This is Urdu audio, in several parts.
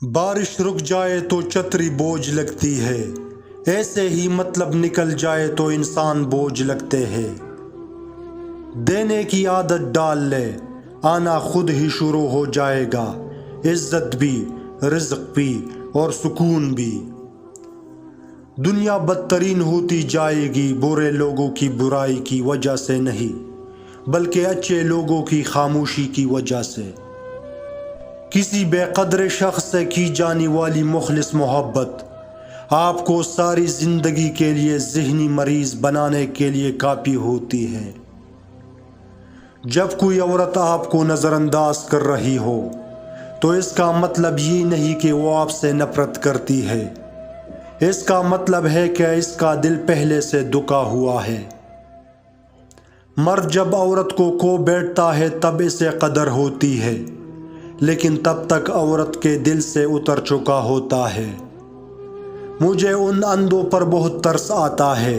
بارش رک جائے تو چتری بوجھ لگتی ہے، ایسے ہی مطلب نکل جائے تو انسان بوجھ لگتے ہیں۔ دینے کی عادت ڈال لے، آنا خود ہی شروع ہو جائے گا، عزت بھی، رزق بھی اور سکون بھی۔ دنیا بدترین ہوتی جائے گی برے لوگوں کی برائی کی وجہ سے نہیں، بلکہ اچھے لوگوں کی خاموشی کی وجہ سے۔ کسی بے قدر شخص سے کی جانے والی مخلص محبت آپ کو ساری زندگی کے لیے ذہنی مریض بنانے کے لیے کافی ہوتی ہے۔ جب کوئی عورت آپ کو نظر انداز کر رہی ہو تو اس کا مطلب یہ نہیں کہ وہ آپ سے نفرت کرتی ہے، اس کا مطلب ہے کہ اس کا دل پہلے سے دکا ہوا ہے۔ مرد جب عورت کو کھو بیٹھتا ہے تب اسے قدر ہوتی ہے، لیکن تب تک عورت کے دل سے اتر چکا ہوتا ہے۔ مجھے ان اندھوں پر بہت ترس آتا ہے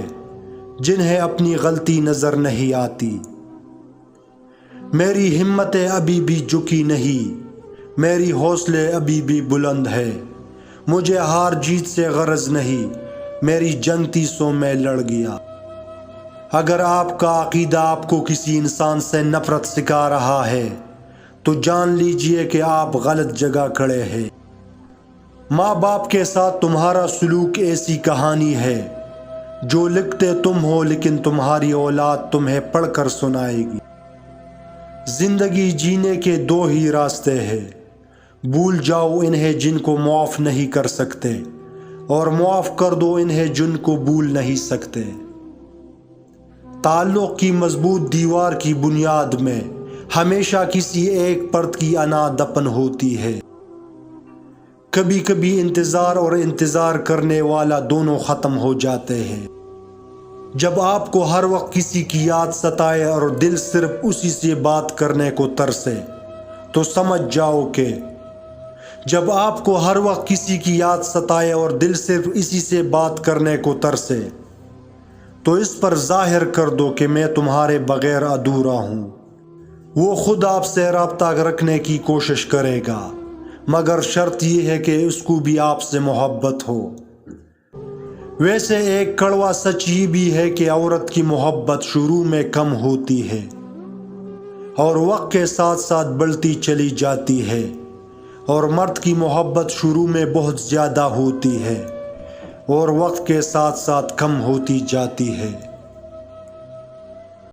جنہیں اپنی غلطی نظر نہیں آتی۔ میری ہمتیں ابھی بھی جھکی نہیں، میری حوصلے ابھی بھی بلند ہے۔ مجھے ہار جیت سے غرض نہیں، میری جنگتی سو میں لڑ گیا۔ اگر آپ کا عقیدہ آپ کو کسی انسان سے نفرت سکھا رہا ہے تو جان لیجئے کہ آپ غلط جگہ کھڑے ہیں۔ ماں باپ کے ساتھ تمہارا سلوک ایسی کہانی ہے جو لکھتے تم ہو لیکن تمہاری اولاد تمہیں پڑھ کر سنائے گی۔ زندگی جینے کے دو ہی راستے ہیں، بھول جاؤ انہیں جن کو معاف نہیں کر سکتے، اور معاف کر دو انہیں جن کو بھول نہیں سکتے۔ تعلق کی مضبوط دیوار کی بنیاد میں ہمیشہ کسی ایک فرد کی انا دفن ہوتی ہے۔ کبھی کبھی انتظار اور انتظار کرنے والا دونوں ختم ہو جاتے ہیں۔ جب آپ کو ہر وقت کسی کی یاد ستائے اور دل صرف اسی سے بات کرنے کو ترسے تو سمجھ جاؤ کہ جب آپ کو ہر وقت کسی کی یاد ستائے اور دل صرف اسی سے بات کرنے کو ترسے تو اس پر ظاہر کر دو کہ میں تمہارے بغیر ادھورا ہوں۔ وہ خود آپ سے رابطہ رکھنے کی کوشش کرے گا، مگر شرط یہ ہے کہ اس کو بھی آپ سے محبت ہو۔ ویسے ایک کڑوا سچ یہ بھی ہے کہ عورت کی محبت شروع میں کم ہوتی ہے اور وقت کے ساتھ ساتھ بڑھتی چلی جاتی ہے، اور مرد کی محبت شروع میں بہت زیادہ ہوتی ہے اور وقت کے ساتھ ساتھ کم ہوتی جاتی ہے۔